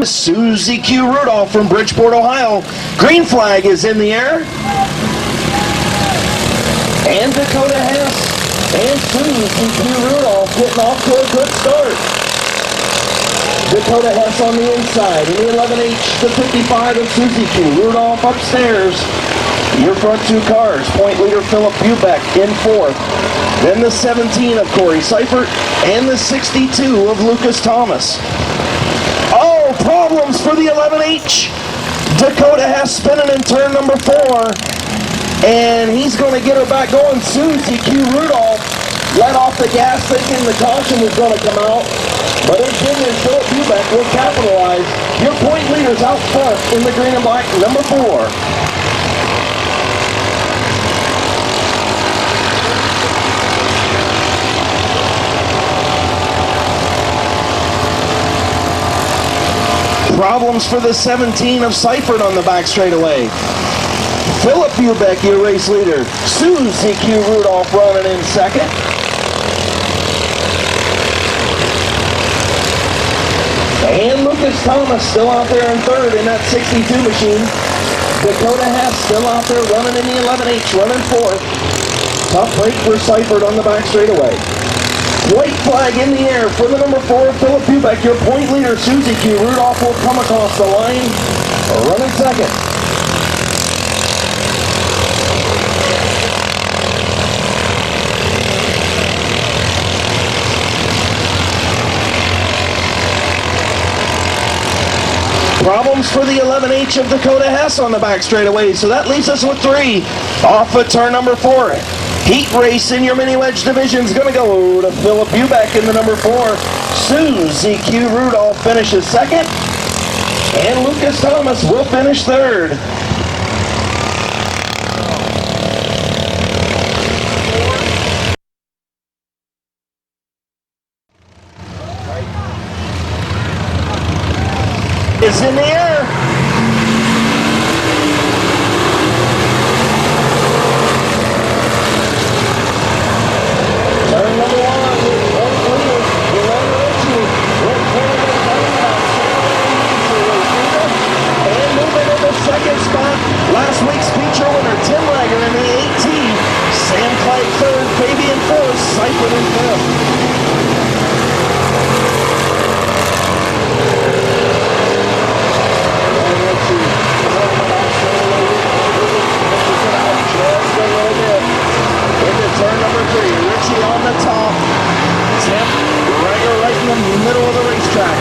Susie Q. Rudolph from Bridgeport, Ohio. Green flag is in the air. And Dakota Hess and Susie Q. Rudolph getting off to a good start. Dakota Hess on the inside in the 11H, the 55 of Susie Q. Rudolph upstairs. Your front two cars, point leader Philip Bubeck in fourth. Then the 17 of Corey Seifert and the 62 of Lucas Thomas. Oh, problems for the 11H. Dakota Hess spinning in turn number 4. And he's going to get her back going. Susie Q. Rudolph let off the gas thinking the caution was going to come out. But it didn't, and Philip Bubeck will capitalize. Your point leader's out front in the green and black, number 4. Problems for the 17 of Seifert on the back straightaway. Philip Bubeck, your race leader. Susie Q. Rudolph running in second. And Lucas Thomas still out there in third in that 62 machine. Dakota Hess still out there running in the 11H, running fourth. Tough break for Seifert on the back straightaway. White flag in the air for the number 4, Philip Bubeck. Your point leader, Susie Q. Rudolph, will come across the line, running second. Problems for the 11H of Dakota Hess on the back straightaway, so that leaves us with 3 off of turn number 4. Heat race in your mini wedge division is going to go to Philip Bubeck in the number 4. Susie Q. Rudolph finishes second. And Lucas Thomas will finish third. Is in the air. Second spot, last week's feature winner, Tim Lager in the 18. Sam Clyde third, Fabian fourth, Seifert in fifth. Into turn number 3, Richie on the top. Tim Lager right in the middle of the racetrack.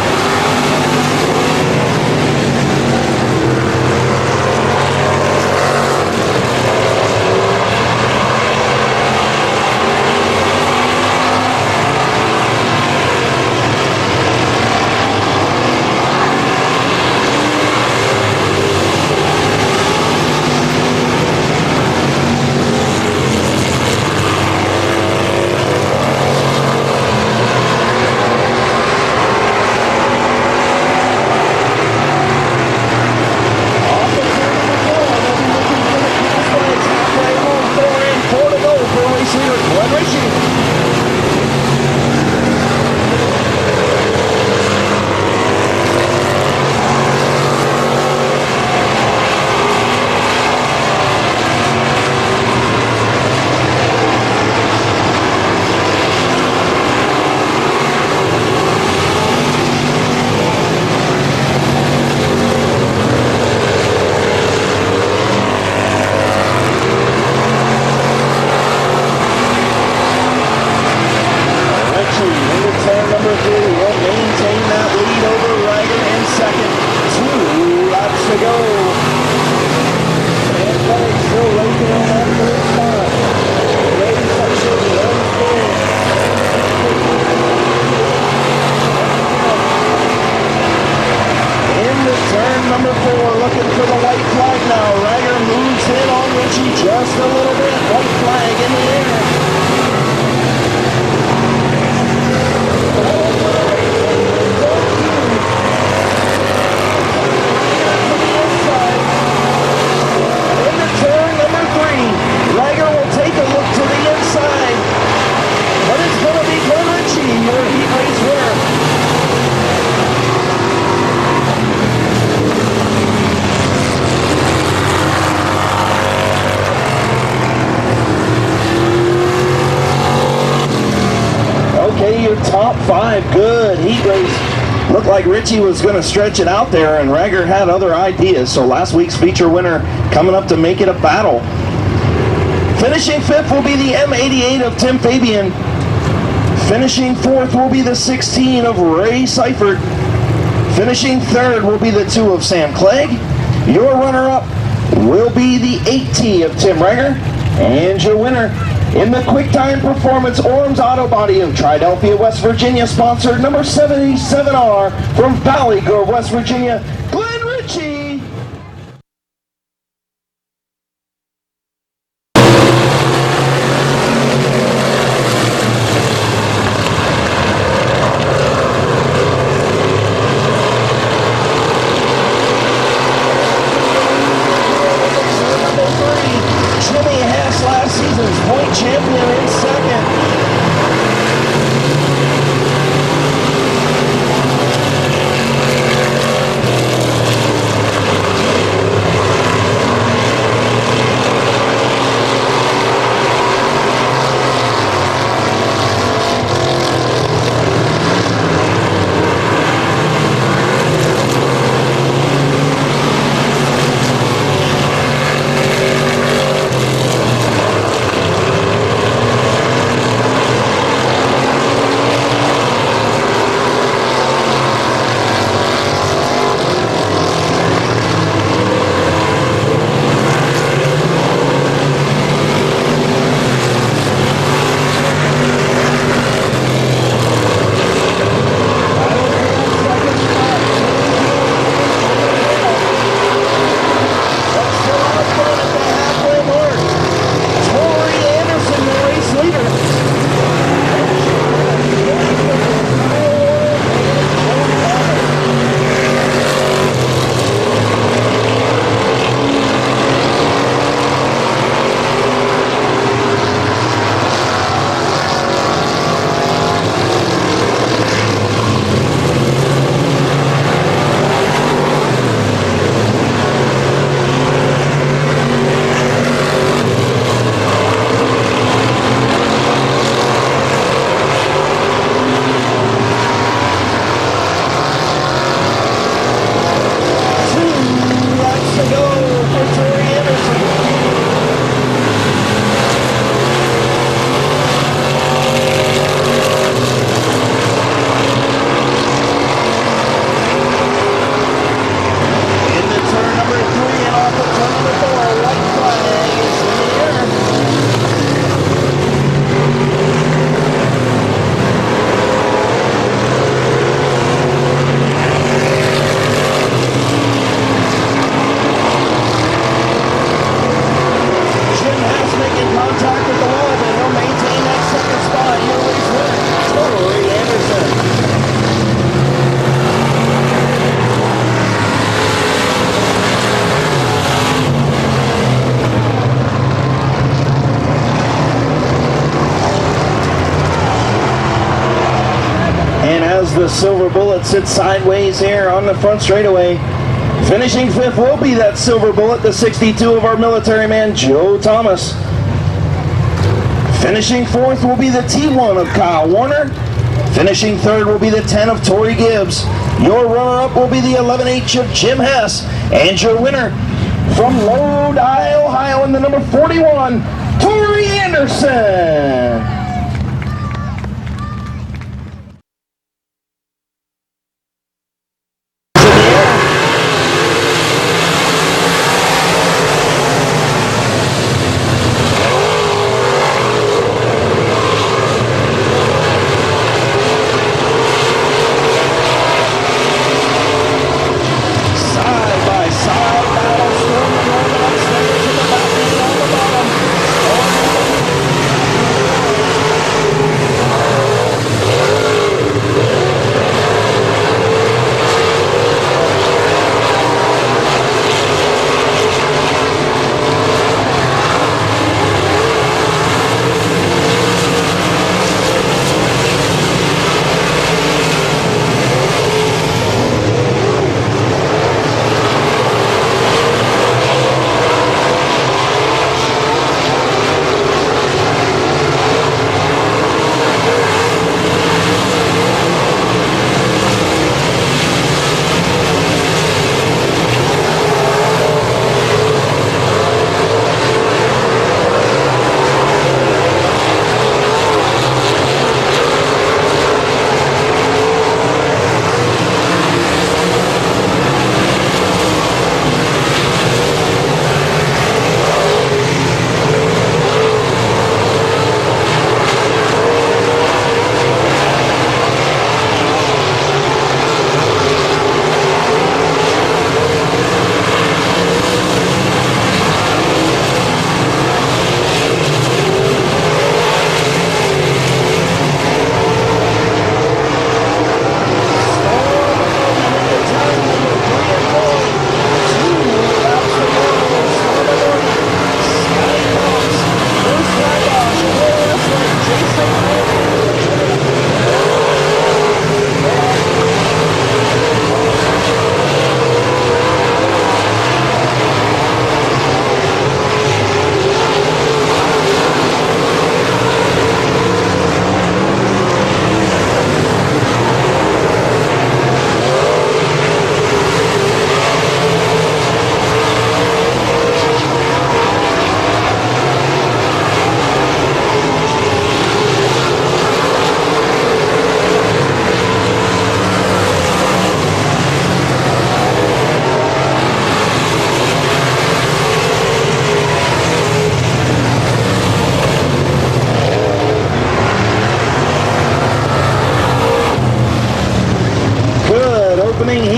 5, good heat race. Looked like Richie was going to stretch it out there, and Rager had other ideas. So last week's feature winner coming up to make it a battle. Finishing 5th will be the M88 of Tim Fabian. Finishing 4th will be the 16 of Ray Seifert. Finishing 3rd will be the 2 of Sam Clegg. Your runner-up will be the 8T of Tim Rager. And your winner in the QuickTime Performance Orms Auto Body of Triadelphia, West Virginia, sponsored number 77R from Valley Grove, West Virginia, Glenn Ritchie. Champion in second. The Silver Bullet sits sideways here on the front straightaway. Finishing 5th will be that Silver Bullet, the 62 of our military man, Joe Thomas. Finishing 4th will be the T1 of Kyle Warner. Finishing 3rd will be the 10 of Tori Gibbs. Your runner-up will be the 11H of Jim Hess. And your winner from Lodi, Ohio, in the number 41, Tori Anderson.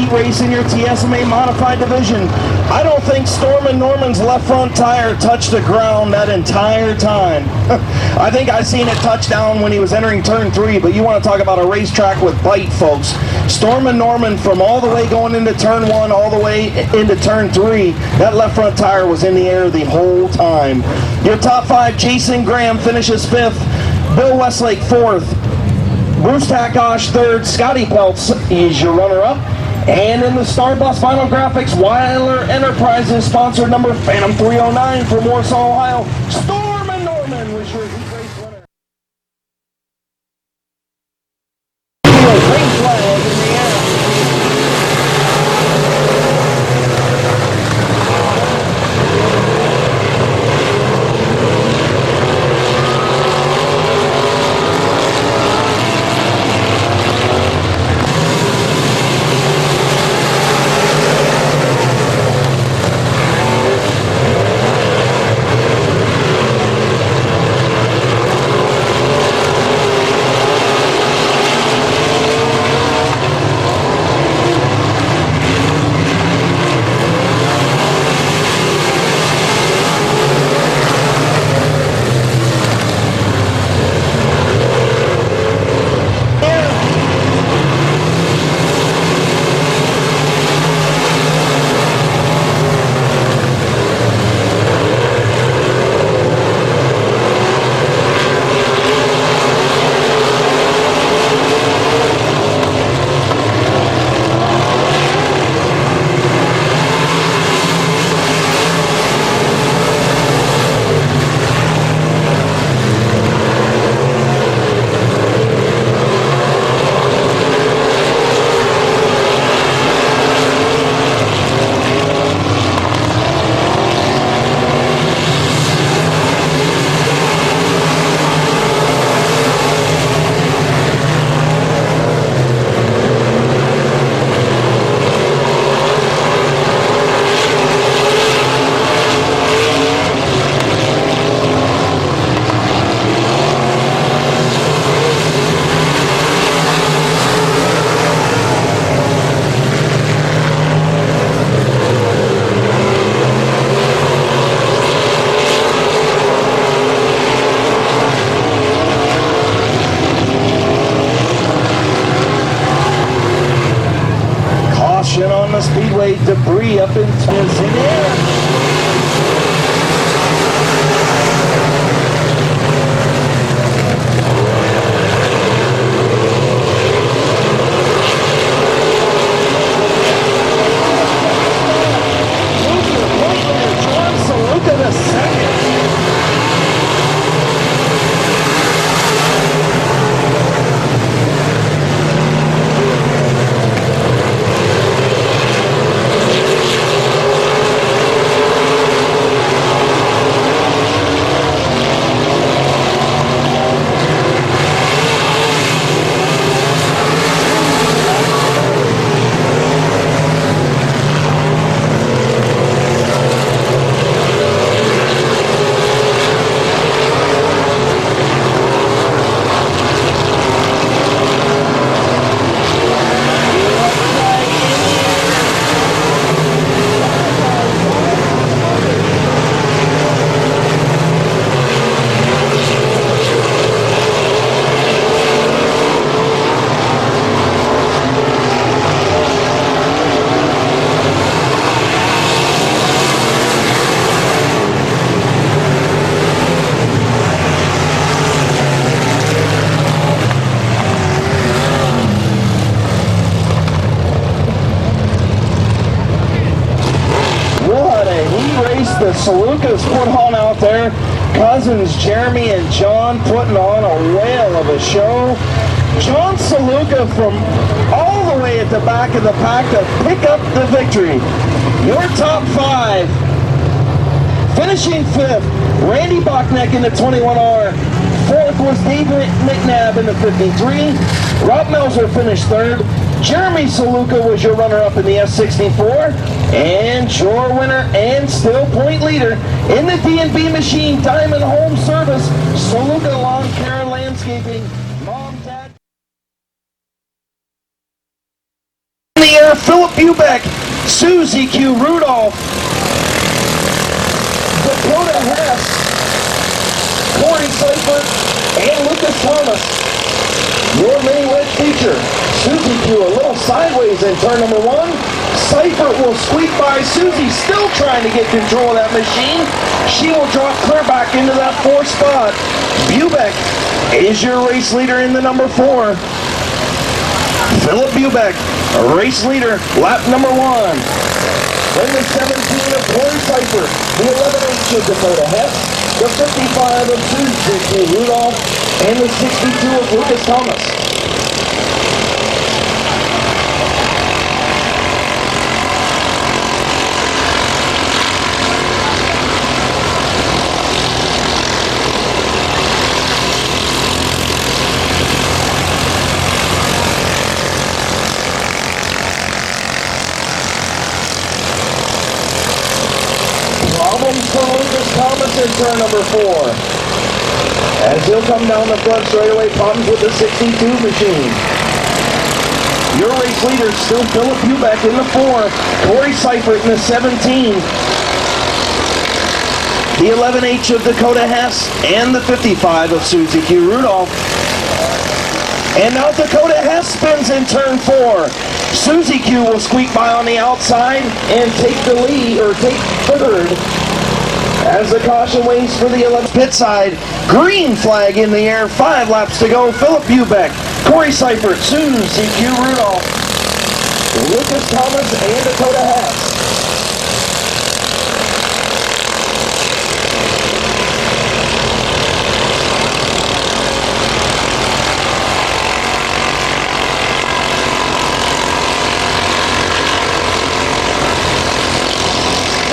heat race in your TSMA modified division. I don't think Storm and Norman's left front tire touched the ground that entire time. I think I seen it touch down when he was entering turn 3, but you want to talk about a racetrack with bite, folks. Storm and Norman, from all the way going into turn 1 all the way into turn 3, that left front tire was in the air the whole time. Your top 5, Jason Graham finishes 5th, Bill Westlake 4th, Bruce Takosh 3rd, Scotty Peltz is your runner-up. And in the Starbus Vinyl Graphics Weiler Enterprises sponsored number Phantom 309 from Warsaw, Ohio, Storm and Norman was your heat race winner. Green flag in the air. On the speedway, debris up in the air. The Salukas put on out there. Cousins, Jeremy, and John putting on a whale of a show. John Saluka from all the way at the back of the pack to pick up the victory. Your top 5. Finishing 5th, Randy Bachneck in the 21R. 4th was David McNabb in the 53. Rob Melzer finished 3rd. Jeremy Saluka was your runner-up in the S64, and your winner and still point leader in the D&B Machine Diamond Home Service, Saluka Lawn Care and Landscaping. Mom, Dad. In the air, Philip Bubeck, Susie Q. Rudolph, Dakota Hess, Corey Seifert, and Lucas Thomas. Your mini wedge feature. Susie Q a little sideways in turn number 1. Seifert will squeak by Susie, still trying to get control of that machine. She will drop clear back into that 4th spot. Bubeck is your race leader in the number 4. Philip Bubeck, race leader, lap number 1. Then the 17 of Corey Seifert, the 11H of Dakota Hess, the 55 of Susie Q. Rudolph, and the 62 of Lucas Thomas. Problems for Lucas Thomas in turn number 4. As he'll come down the front straightaway, problems with the 62 machine. Your race leader still Philip Bubeck in the 4. Corey Seifert in the 17. The 11H of Dakota Hess and the 55 of Susie Q. Rudolph. And now Dakota Hess spins in turn 4. Susie Q will squeak by on the outside and take the lead, or take third. As the caution waits for the 11th pit side, green flag in the air, 5 laps to go. Philip Bubeck, Corey Seifert, Susie Q. Rudolph, Lucas Thomas, and Dakota Hess.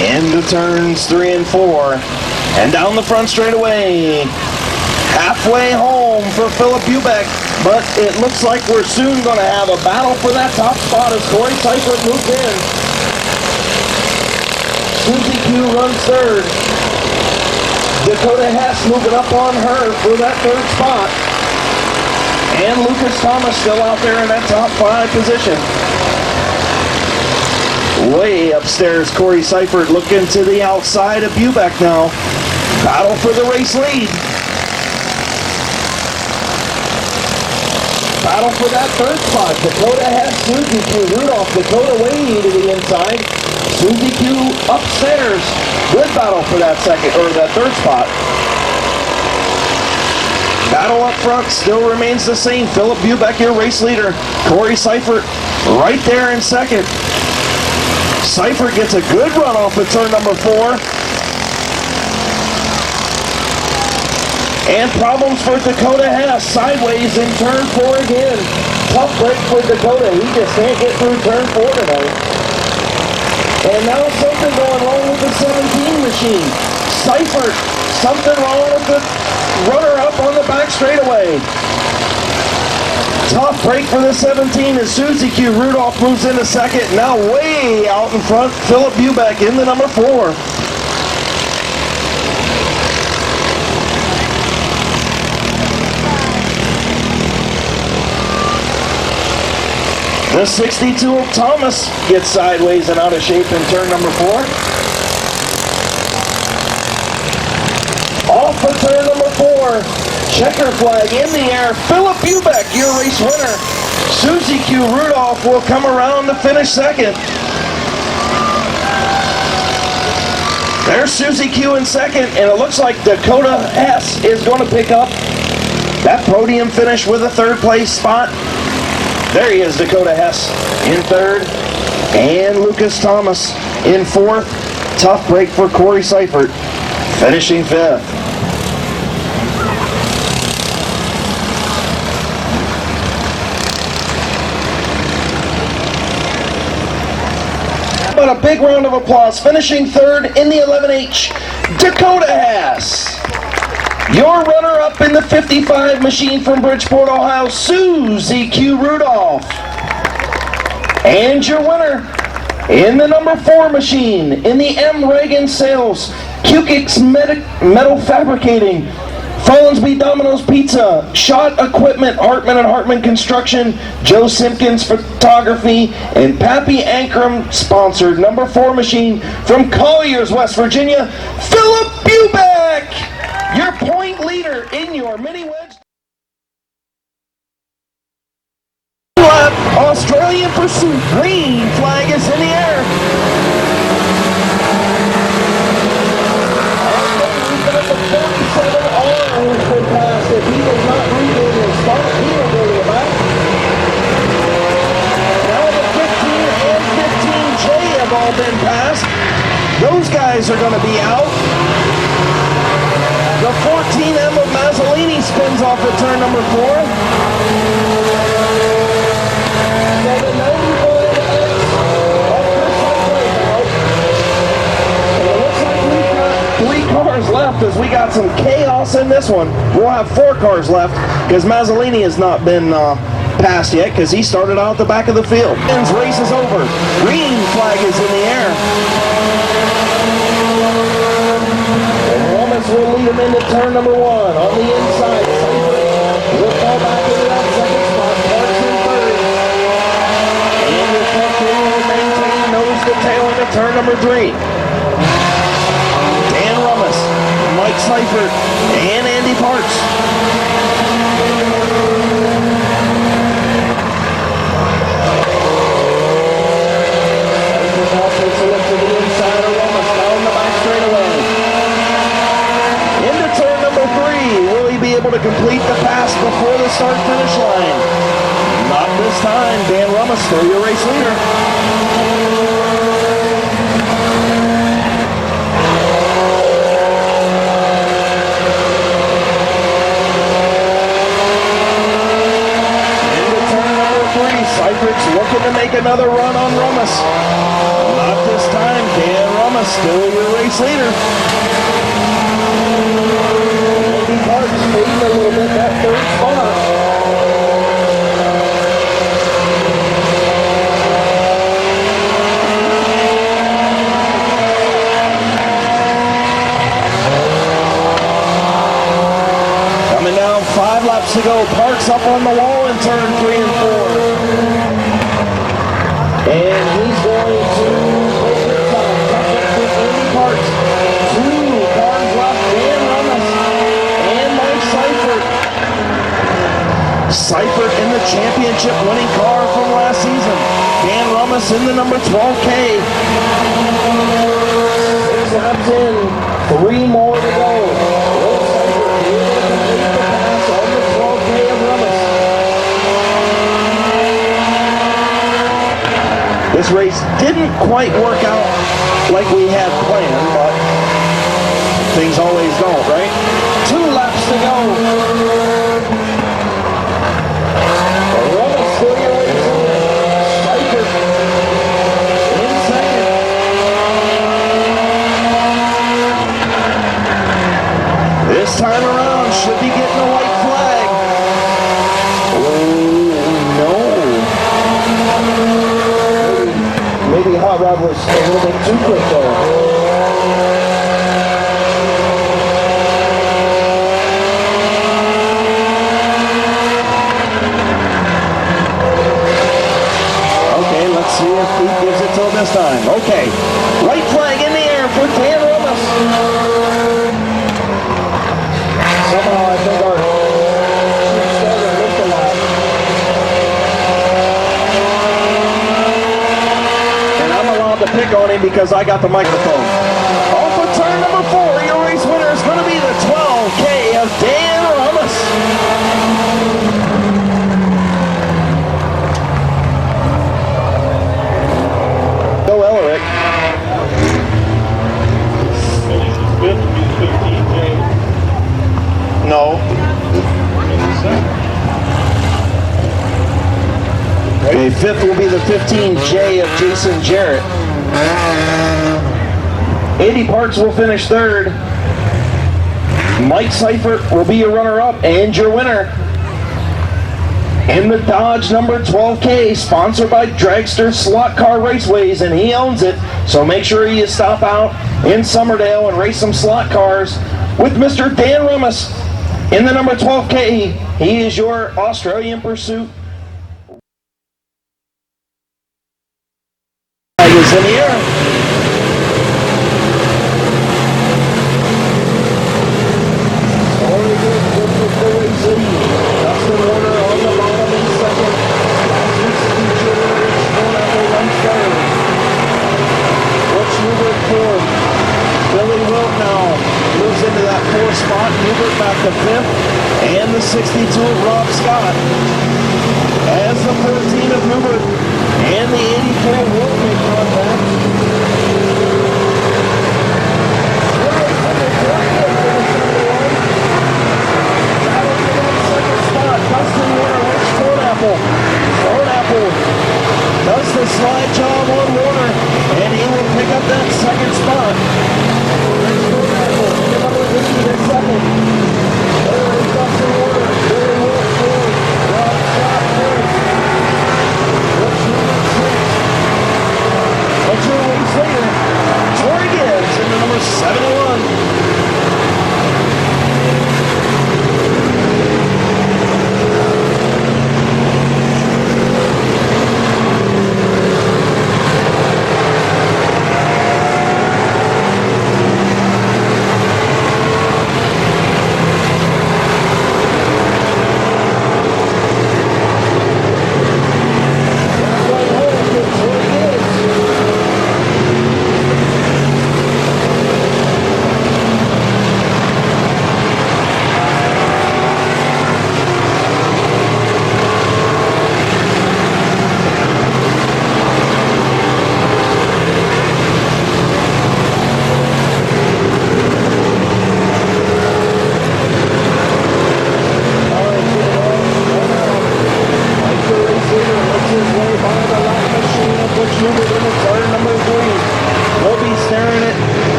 Into turns 3 and 4, and down the front straightaway. Halfway home for Philip Bubeck, but it looks like we're soon going to have a battle for that top spot as Corey Seifert moves in. Susie Q runs third. Dakota Hess moving up on her for that 3rd spot. And Lucas Thomas still out there in that top 5 position. Way upstairs, Corey Seifert looking to the outside of Bubeck now. Battle for the race lead. Battle for that 3rd spot. Dakota Hess, Susie Q. Rudolph, Dakota way to the inside. Susie Q upstairs. Good battle for that 3rd spot. Battle up front still remains the same. Philip Bubeck, your race leader. Corey Seifert right there in 2nd. Seifert gets a good run off of turn number 4. And problems for Dakota Hess. Sideways in turn 4 again. Tough break for Dakota. He just can't get through turn 4 tonight. And now something going wrong with the 17 machine. Seifert, something wrong with the runner-up on the back straightaway. Tough break for the 17 as Susie Q. Rudolph moves into 2nd. Now way out in front, Philip Bubeck in the number 4. The 62 of Thomas gets sideways and out of shape in turn number 4. Off of turn number 4. Checker flag in the air. Philip Bubeck, your race winner. Susie Q. Rudolph will come around to finish 2nd. There's Susie Q in 2nd, and it looks like Dakota Hess is going to pick up that podium finish with a 3rd place spot. There he is, Dakota Hess in 3rd, and Lucas Thomas in 4th. Tough break for Corey Seifert, finishing 5th. But a big round of applause, finishing 3rd in the 11H, Dakota Hess. Your runner-up in the 55 machine from Bridgeport, Ohio, Susie Q. Rudolph. And your winner in the number 4 machine in the M. Reagan Sales, Cukix Metal Fabricating, Follinsby Domino's Pizza, Shot Equipment, Hartman and Hartman Construction, Joe Simpkins Photography, and Pappy Ankrum sponsored number 4 machine from Colliers, West Virginia, Philip Bubeck, your point leader in your mini wedge. Australian pursuit, green flag is in the air. If he does not regain his spot, he will go to the back. Now the 15 and 15J have all been passed. Those guys are going to be out. The 14M of Mazzolini spins off at turn number 4. So the 95X of Chris Cyclone out. And it looks like we've got 3 cars left as we got some chaos in this one. We'll have 4 cars left because Mazzolini has not been passed yet because he started out at the back of the field. Ben's race is over. Green flag is in the air. And Romas will lead him into turn number 1 on the inside. We'll fall back into that second spot. Parks in third. And the front wheel will maintain nose to tail into turn number 3. Dan Romas, Mike Seifert, and Andy Parks. Now takes a look to the inside of Romas, down the back straightaway. Into turn number 3. Will he be able to complete the pass before the start-finish line? Not this time. Dan Romas, still your race leader. Seifert's looking to make another run on Romas. Not this time. Dan Romas, still your race leader. Andy Parks fading a little bit that third spot. Coming down 5 laps to go. Parks up on the wall in turn 3 and 4. And he's going to go to the top. Andy Parks. 2 cars left. Dan Romas and Mike Seifert. Seifert in the championship winning car from last season. Dan Romas in the number 12K. 6 laps in. 3 more to go. Will Seifert be able to complete the pass on the 12K of Romas? This race didn't quite work out like we had planned, but things always don't, right? 2 laps to go. Romas still your way to Seifert in second. This time around, should be getting a white flag. Oh, no. Maybe Hot Rod was a little bit too quick though. Okay, let's see if he gives it till this time. Okay, white flag in the air for Dan Romas. Somehow I think our starter missed a lot. To pick on him because I got the microphone. Off of turn number 4, your race winner is going to be the 12K of Dan Romas. Go Ellerick. No. Okay, 5th will be the 15J of Jason Jarrett. Andy Parks will finish 3rd. Mike Seifert will be your runner-up and your winner. In the Dodge number 12K, sponsored by Dragster Slot Car Raceways, and he owns it. So make sure you stop out in Summerdale and race some slot cars with Mr. Dan Romas. In the number 12K, he is your Australian Pursuit. Flag is in the air. Very good with the race lead. Dustin Warner on the bottom in second. Last week's feature winner is Four-Apple runs third. Butch Newbert fourth. Billy Wilt now moves into that fourth spot. Newbert back to fifth. And the 62 of Rob Scott. As the 14 of Newbert and the 84 will make contact. Dustin Warner reached Four-Apple. Four-Apple does the slide job on Warner, and he will pick up that second spot. Four-Apple, number 50 is second. Third is Dustin Warner. Billy Wilt fourth. Rob Scott fifth. Butch Newbert sixth. But your race leader, Tori Gibbs, in the number 71.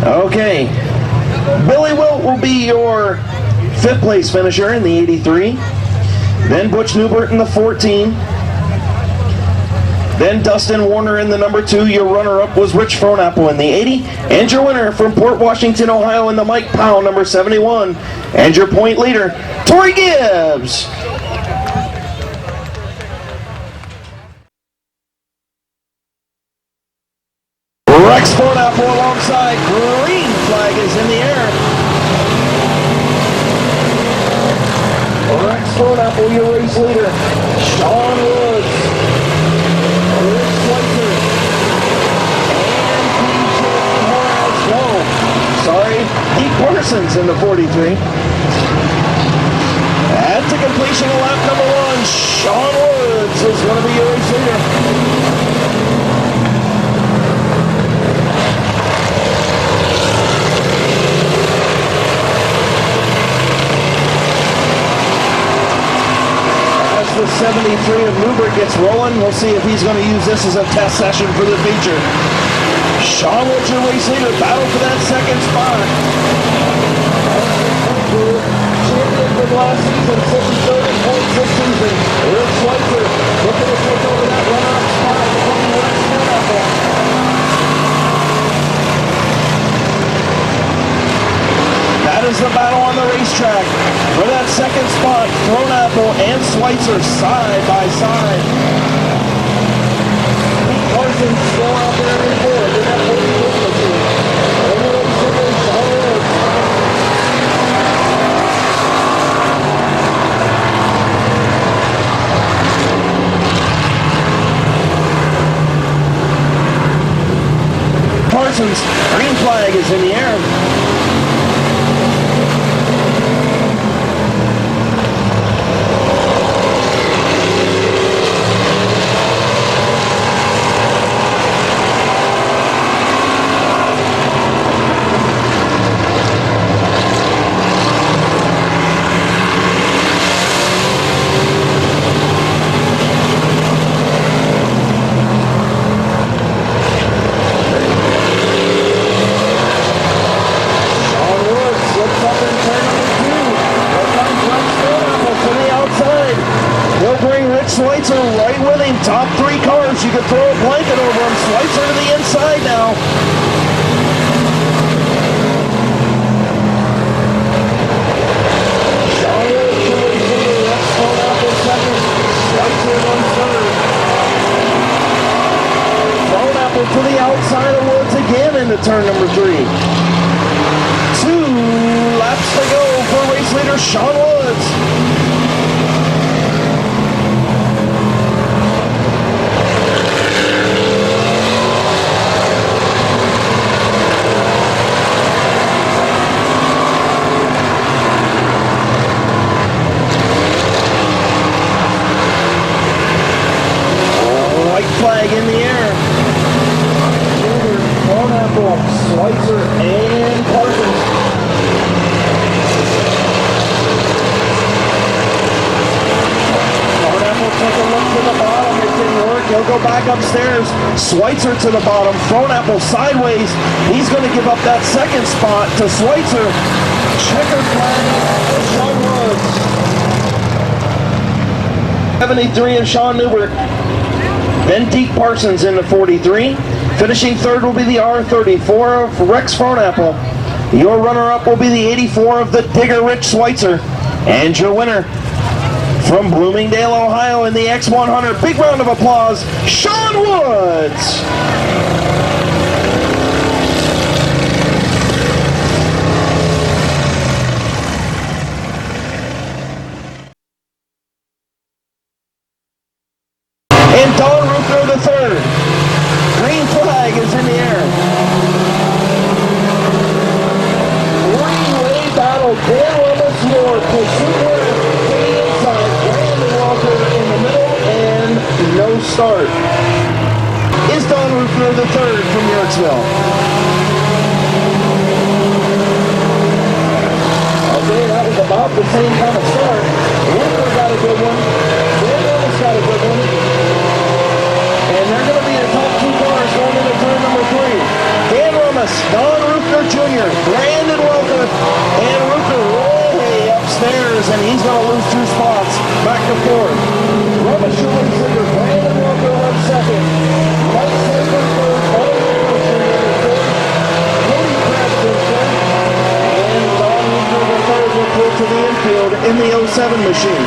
Okay, Billy Wilt will be your fifth place finisher in the 83. Then Butch Newbert in the 14. Then Dustin Warner in the number 2. Your runner-up was Rich Four-Apple in the 80. And your winner from Port Washington, Ohio in the Mike Powell, number 71. And your point leader, Tori Gibbs. Rex Four-Apple alongside. Green flag is in the air. Rex Four-Apple, your race leader. Sean Woods. Rich Schweitzer. And PJ Morales. No, sorry. Pete Parsons in the 43. And to completion of lap number 1, Sean Woods is going to be your race leader. The 73 of Newbert gets rolling. We'll see if he's going to use this as a test session for the feature. Sean Woods, your race leader, battle for that second spot. Champion from last season, 53rd and points this season. Rich Schweitzer looking to take over that run-off spot. is the battle on the racetrack. For that second spot, Apple and Schweitzer side by side. Pete Parsons still out there in fourth in that 40 machine. Parsons, green flag is in the air. Schweitzer right with him, top three cars. You can throw a blanket over him. Schweitzer to the inside now. Apple to the outside of Woods again into turn number 3. 2 laps to go for race leader Sean Woods. Flag in the air. Apple, Schweitzer, and Parsons. Apple took a look to the bottom. It didn't work. He'll go back upstairs. Schweitzer to the bottom. Apple sideways. He's going to give up that second spot to Schweitzer. Checker flag for Sean Woods. 73 and Sean Newbert. Then Deke Parsons in the 43. Finishing third will be the R34 of Rex Apple. Your runner-up will be the 84 of the Digger Rich Schweitzer. And your winner from Bloomingdale, Ohio in the X100. Big round of applause, Sean Woods. Third. Green flag is in the air. Three-way battle. Dan Willis Ward, Pursuer to the inside. Brandon Walker in the middle, and no start. Is Don Rufner the third from Yorksville? Okay, that was about the same kind of start. Rufner got a good one. Dan Willis got a good one. And they're going to be the top two cars going into turn number 3. Dan Rummus, Don Rufner Jr., Brandon Welker, and Rufner way upstairs, and he's going to lose 2 spots back to 4th. Rummus showing second, Brandon Welker on second. Mike Sanford third, Paul Rufner third, Cody Preston third, and Don Rufner the third will pull to the infield in the 07 machine.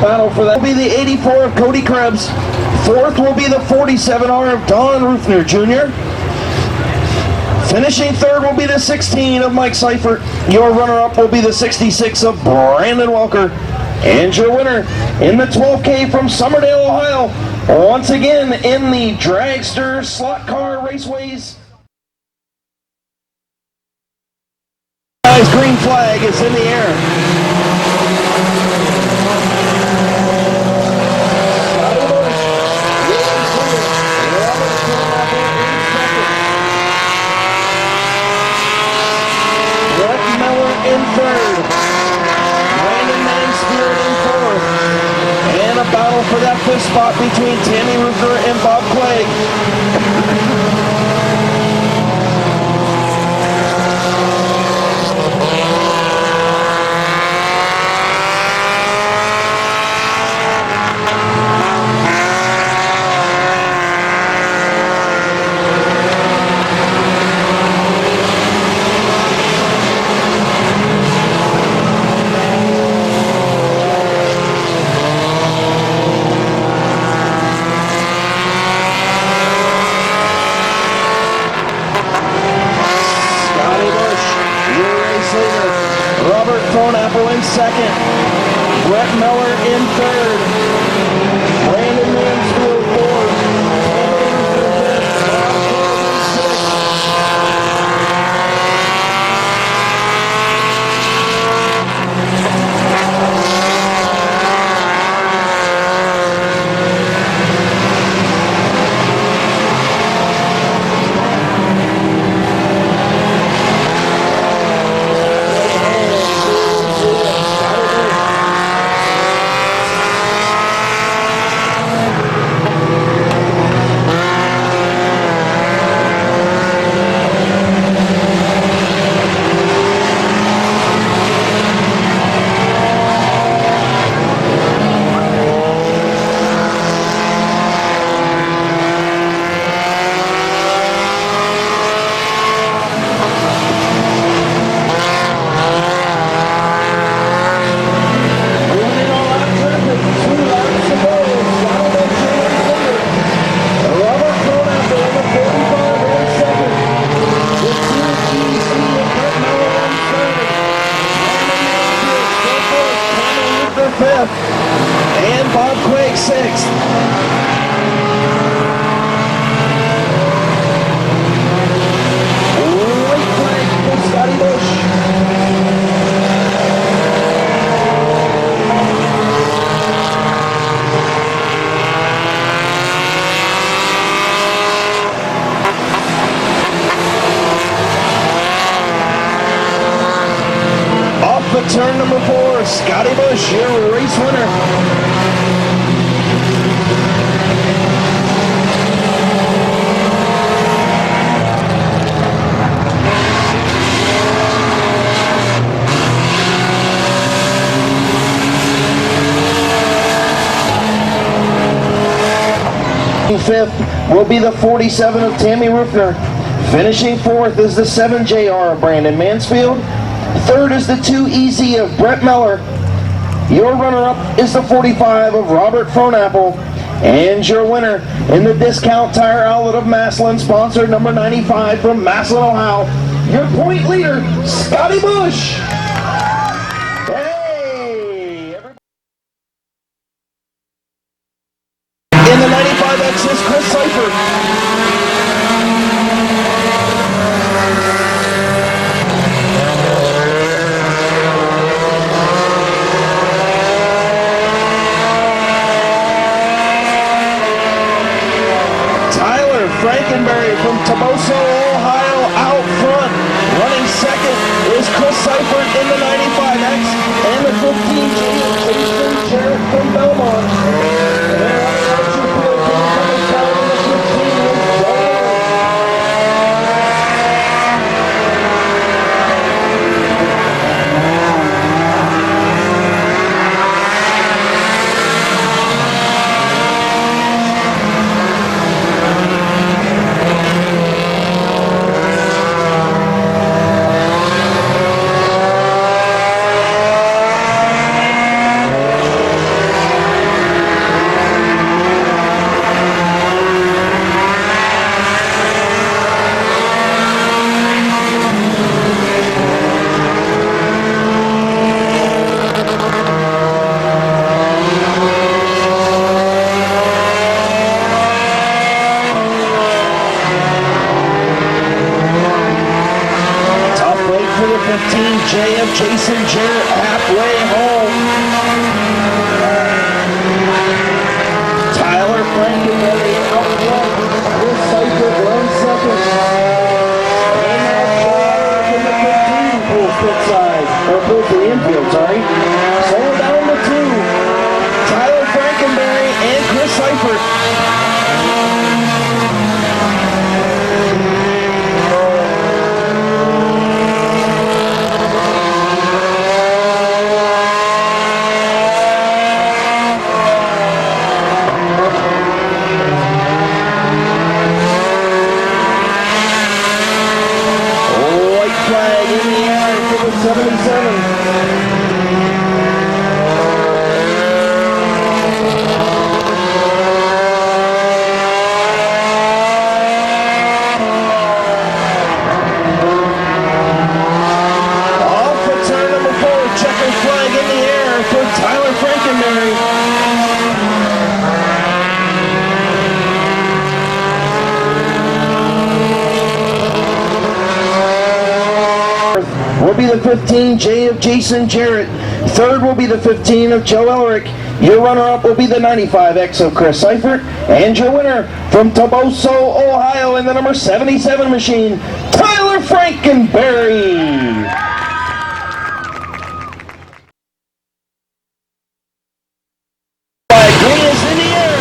battle for that will be the 84 of Cody Krebs. Fourth will be the 47R of Don Ruthner Jr. Finishing third will be the 16 of Mike Seifert. Your runner-up will be the 66 of Brandon Welker. And your winner in the 12K from Summerdale, Ohio, once again in the Dragster Slot Car Raceways. Guys, green flag is in the air. In third, Brandon Mansfield in fourth, and a battle for that fifth spot between Tammy Rucker and Bob Clegg. In second, Brett Miller in third, Brandon Mansfield fourth, fifth, and Bob Clegg sixth. White flag for Scotty Bush. Off the turn number 4, Scotty Bush, your race winner. Fifth will be the 47 of Tammy Ruffner. Finishing fourth is the 7JR of Brandon Mansfield. Third is the 2EZ of Brett Miller. Your runner-up is the 45 of Robert Fronapple. And your winner in the Discount Tire Outlet of Massillon, sponsor number 95 from Massillon, Ohio, your point leader, Scotty Bush. Hey, everybody. In the 95X is Chris Seifert. Frankenberry from Toboso, Ohio, out front. Running second is Chris Seifert in the 95X and the 15G of Jason Jarrett from Belmont. 15J of Jason Jarrett halfway home. Tyler Frankenberry out front. Chris Seifert runs second. And now from the 15 pulls pit side, or pulls the infield, sorry. So down to 2. Tyler Frankenberry and Chris Seifert. Flag in the air for the 77. Off of turn number 4, checkered flag in the air for Tyler Frankenberry. Will be the 15J of Jason Jarrett. Third will be the 15 of Joe Ellerick. Your runner-up will be the 95X of Chris Seifert. And your winner from Toboso, Ohio in the number 77 machine, Tyler Frankenberry. Flag green is in the air.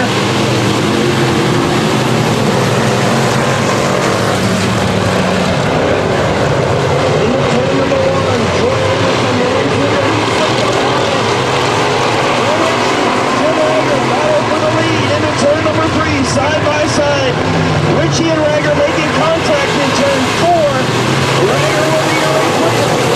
Side by side, Richie and Rager making contact in turn 4. Rager will be your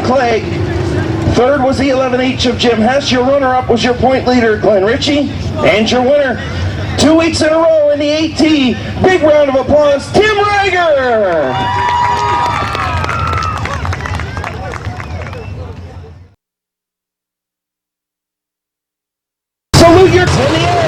Jim Clegg. Third was the 11H of Jim Hess. Your runner-up was your point leader, Glenn Ritchie. And your winner, 2 weeks in a row in the AT. Big round of applause, Tim Rager. Salute your in the air.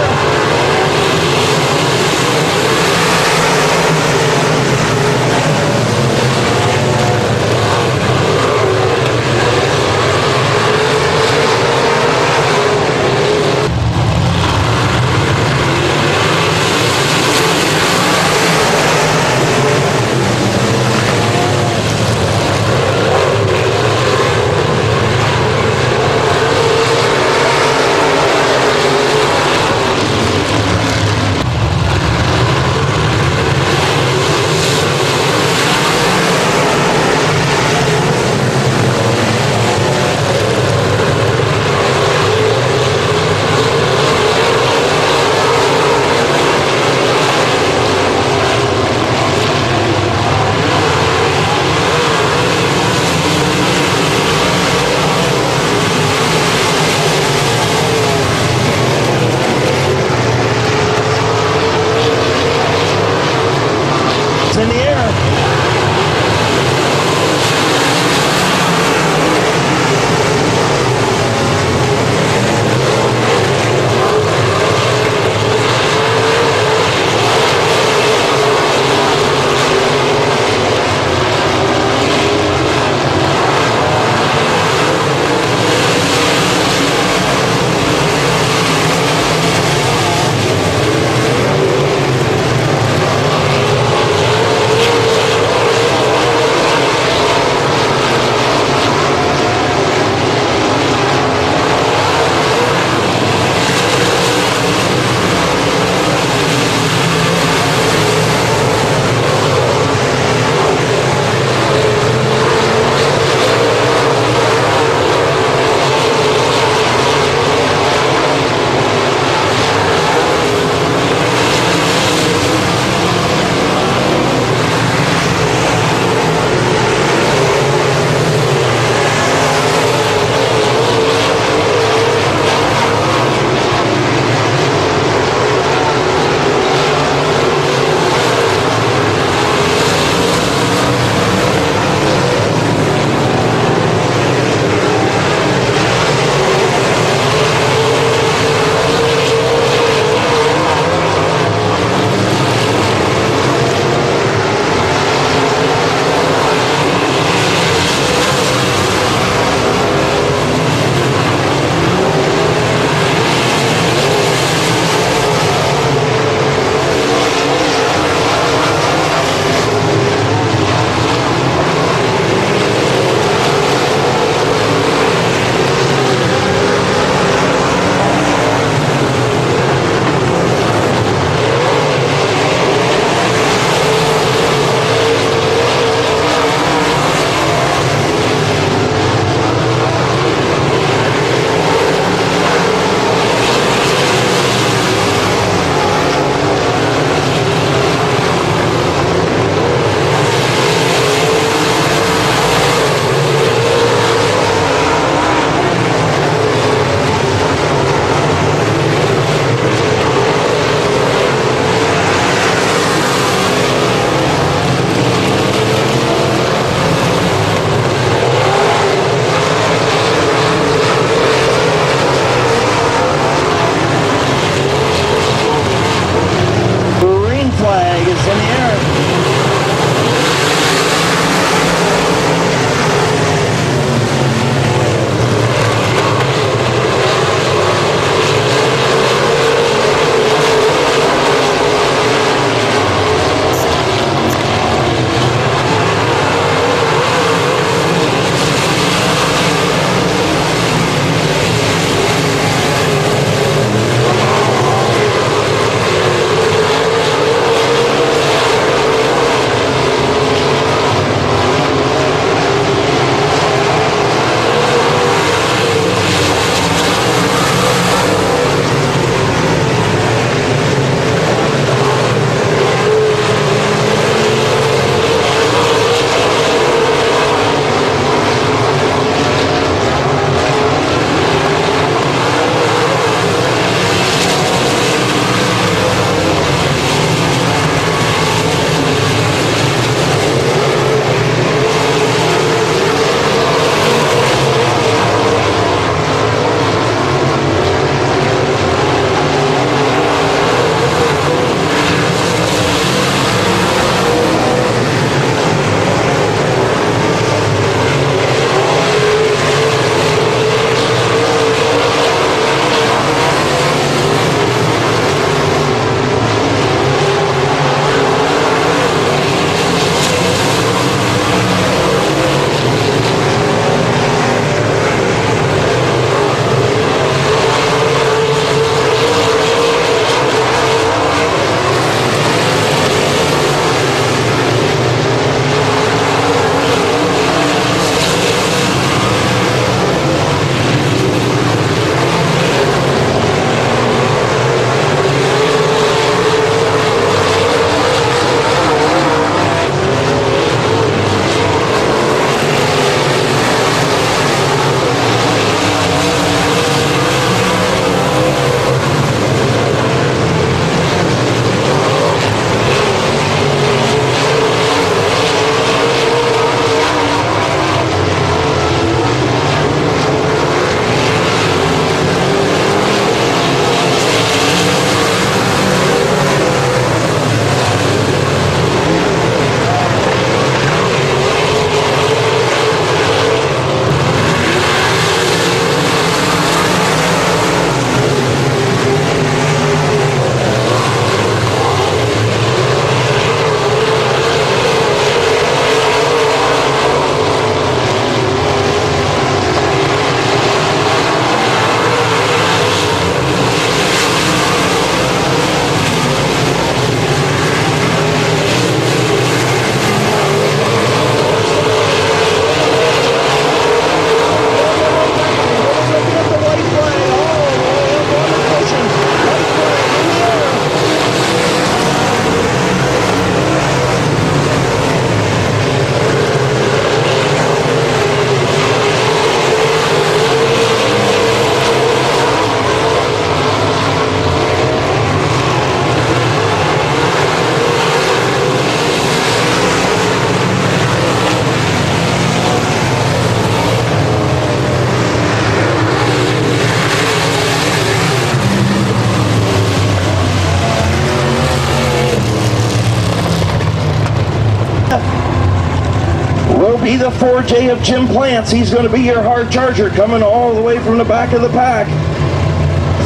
be the 4J of Jim Plants. He's going to be your hard charger coming all the way from the back of the pack.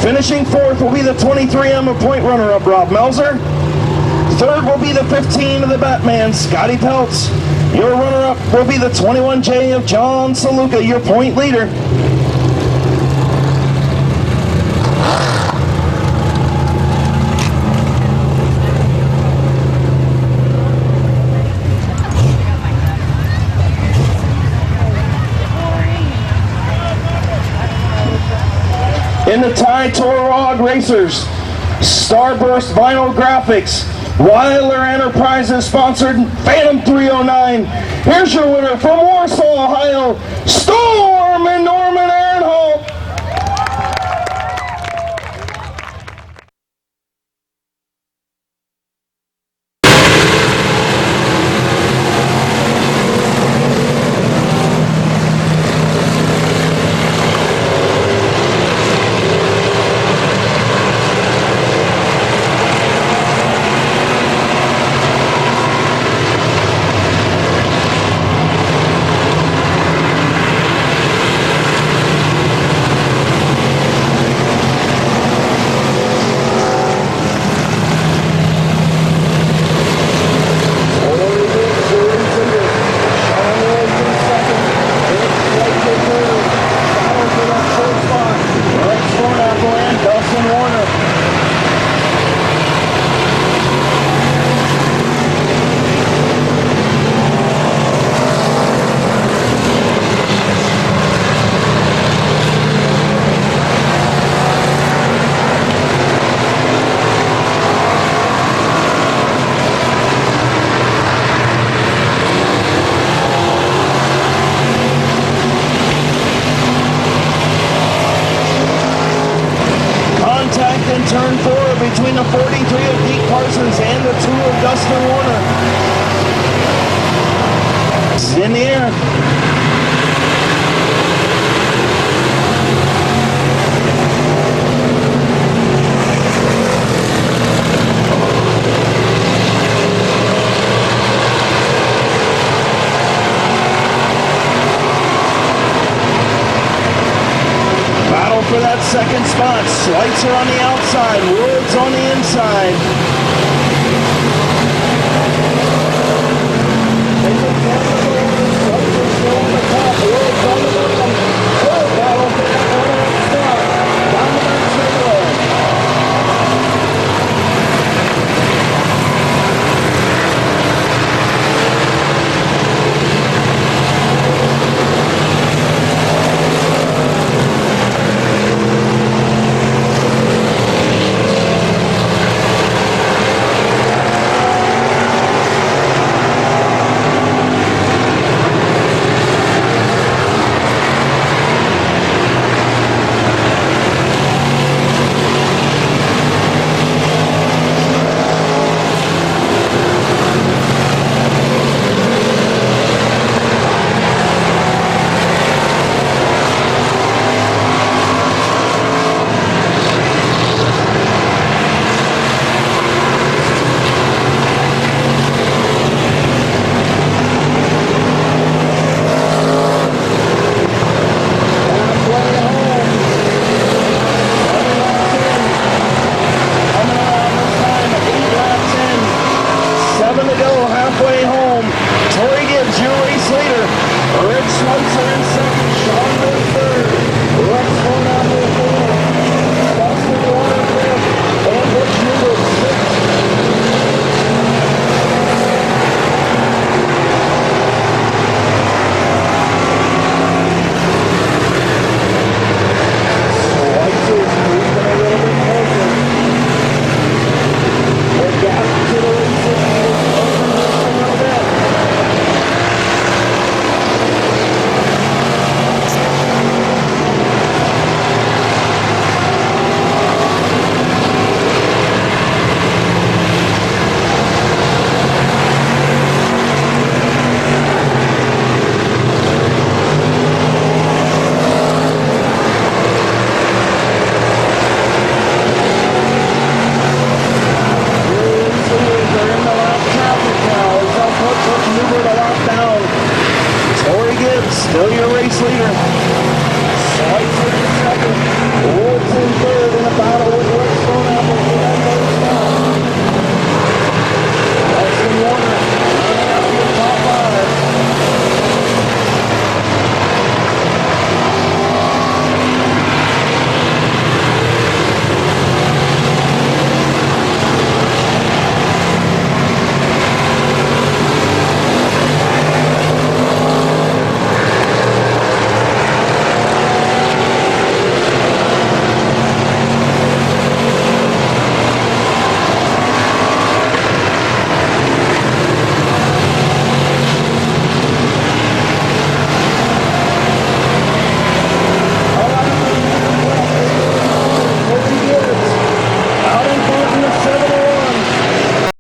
Finishing fourth will be the 23M of point runner-up Rob Melzer. Third will be the 15 of the Batman, Scotty Peltz. Your runner-up will be the 21J of John Saluka, your point leader. In the Ty Torog Racers, Starburst Vinyl Graphics, Weiler Enterprises sponsored Phantom 309. Here's your winner from Warsaw, Ohio, Storm and Norman Ehrenholt. Turn 4 between the 43 of Deke Parsons and the 2 of Dustin Warner. It's in the air. For that second spot. Schweitzer on the outside, Woods on the inside. Schweitzer still on the top, Woods on the bottom. Oh, battle for that one spot. Donovan Strickland. Halfway home.